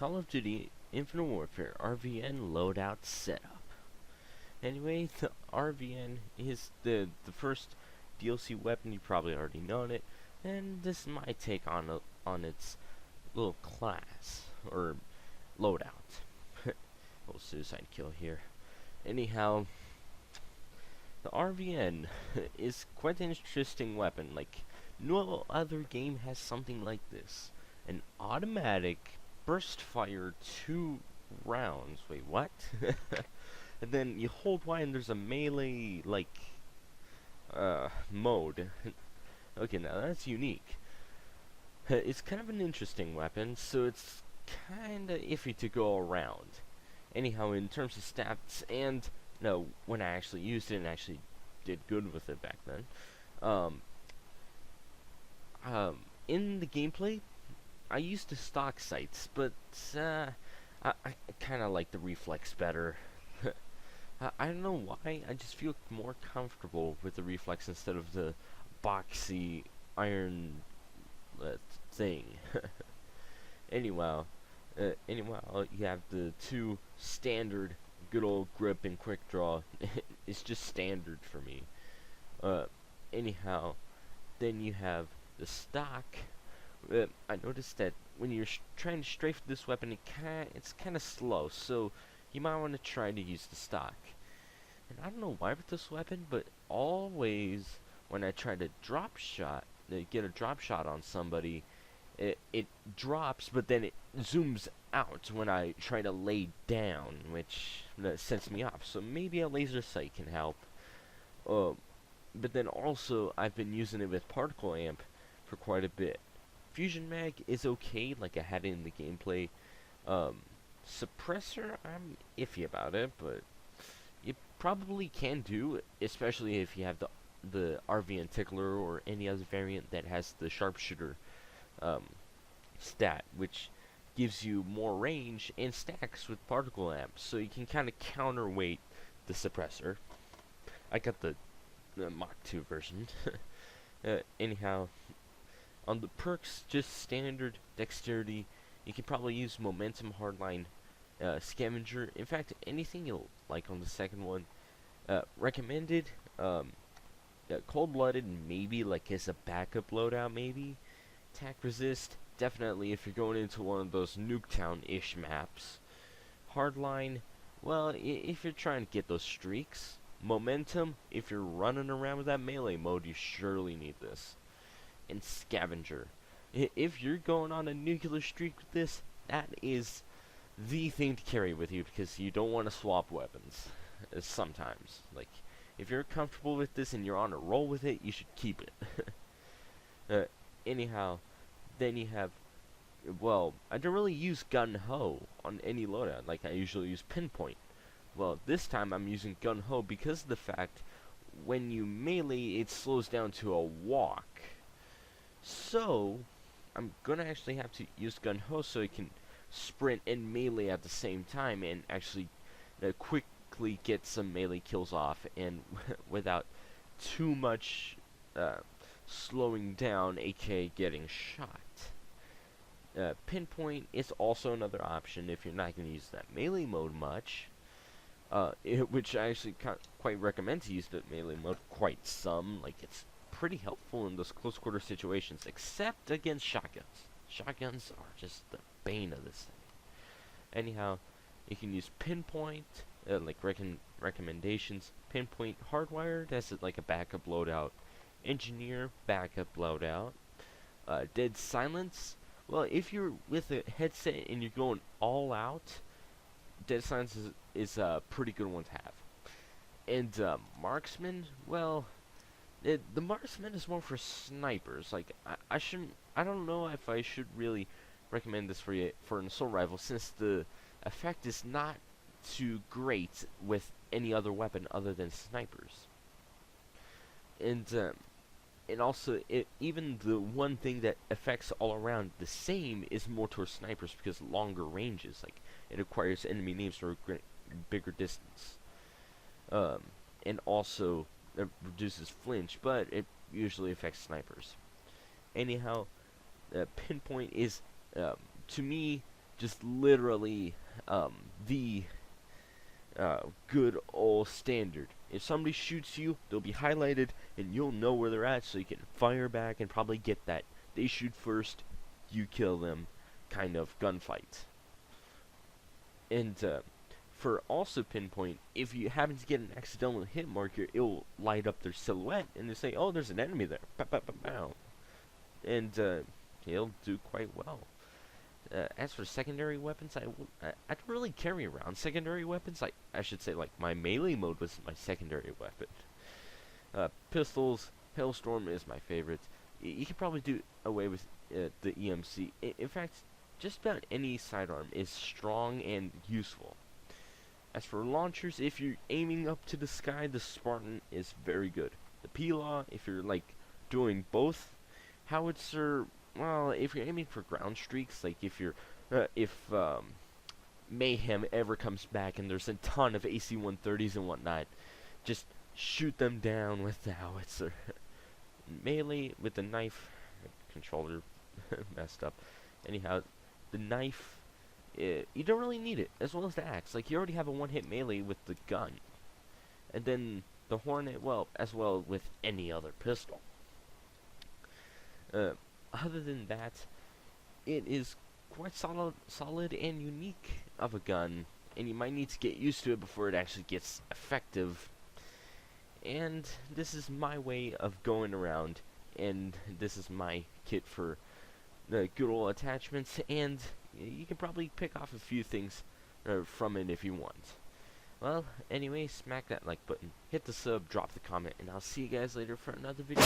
Call of Duty Infinite Warfare RVN loadout setup. Anyway, the RVN is the first DLC weapon. You probably already known it, and this is my take on its little class or loadout. Little suicide kill here. Anyhow, the RVN is quite an interesting weapon. Like, no other game has something like this. An automatic burst fire 2 rounds. Wait, what? And then you hold Y and there's a melee, like, mode. Okay, now that's unique. It's kind of an interesting weapon, so it's kinda iffy to go around. Anyhow, in terms of stats, and no, when I actually used it and actually did good with it back then, in the gameplay, I used the stock sights, but I kind of like the reflex better. I don't know why, I just feel more comfortable with the reflex instead of the boxy iron thing. Anyhow, you have the two standard good old grip and quick draw. It's just standard for me. Anyhow, then you have the stock. I noticed that when you're trying to strafe this weapon, it's kind of slow, so you might want to try to use the stock. And I don't know why with this weapon, but always when I try to get a drop shot on somebody, it drops, but then it zooms out when I try to lay down, which sets me off. So maybe a laser sight can help. But then also, I've been using it with particle amp for quite a bit. Fusion mag is okay, like I had it in the gameplay. Suppressor, I'm iffy about it, but you probably can do, especially if you have the RVN tickler or any other variant that has the sharpshooter stat, which gives you more range and stacks with particle amp, so you can kind of counterweight the suppressor. I got the Mach 2 version. Anyhow, on the perks, just standard dexterity. You can probably use momentum, hardline, scavenger. In fact, anything you'll like on the second one. Recommended. Cold-blooded, maybe like as a backup loadout, maybe. Attack resist, definitely if you're going into one of those Nuketown-ish maps. Hardline, well, if you're trying to get those streaks. Momentum, if you're running around with that melee mode, you surely need this. And scavenger. If you're going on a nuclear streak with this, that is the thing to carry with you, because you don't want to swap weapons. Sometimes. Like, if you're comfortable with this and you're on a roll with it, you should keep it. Anyhow, then you have, well, I don't really use gun-ho on any loadout. Like, I usually use pinpoint. Well, this time I'm using gun-ho because of the fact when you melee, it slows down to a walk. So, I'm gonna actually have to use gun-ho so I can sprint and melee at the same time and actually quickly get some melee kills off and without too much slowing down, aka getting shot. Pinpoint is also another option if you're not going to use that melee mode much, which I actually quite recommend to use the melee mode quite some. Like, it's pretty helpful in those close quarter situations, except against shotguns. Shotguns are just the bane of this thing. Anyhow, you can use pinpoint, like recommendations. Pinpoint hardwired, that's like a backup loadout. Engineer, backup loadout. Dead silence, well, if you're with a headset and you're going all out, dead silence is a pretty good one to have. And marksman, well, the marksman is more for snipers. Like, I don't know if I should really recommend this for you for an assault rifle, since the effect is not too great with any other weapon other than snipers. And also, even the one thing that affects all around the same is more towards snipers, because longer ranges, like, it acquires enemy names for a bigger distance. And also, it reduces flinch, but it usually affects snipers. Anyhow, pinpoint is, to me, just literally the good old standard. If somebody shoots you, they'll be highlighted, and you'll know where they're at, so you can fire back and probably get that they shoot first, you kill them kind of gunfight. And for also pinpoint, if you happen to get an accidental hit marker, it'll light up their silhouette, and they say, oh, there's an enemy there. Pow, pow, pow, pow. And it'll do quite well. As for secondary weapons, I don't really carry around secondary weapons. I should say, like, my melee mode was my secondary weapon. Pistols, Hailstorm is my favorite. You can probably do away with the EMC. In fact, just about any sidearm is strong and useful. As for launchers, if you're aiming up to the sky, the Spartan is very good. The P-Law, if you're, like, doing both. Howitzer, well, if you're aiming for ground streaks, like if Mayhem ever comes back and there's a ton of AC-130s and whatnot, just shoot them down with the howitzer. Melee with the knife, controller messed up. Anyhow, the knife, you don't really need it, as well as the axe. Like, you already have a one-hit melee with the gun. And then the Hornet, well, as well with any other pistol. Other than that, it is quite solid and unique of a gun, and you might need to get used to it before it actually gets effective. And this is my way of going around, and this is my kit for the good old attachments, and you can probably pick off a few things from it if you want. Well, anyway, smack that like button, hit the sub, drop the comment, and I'll see you guys later for another video.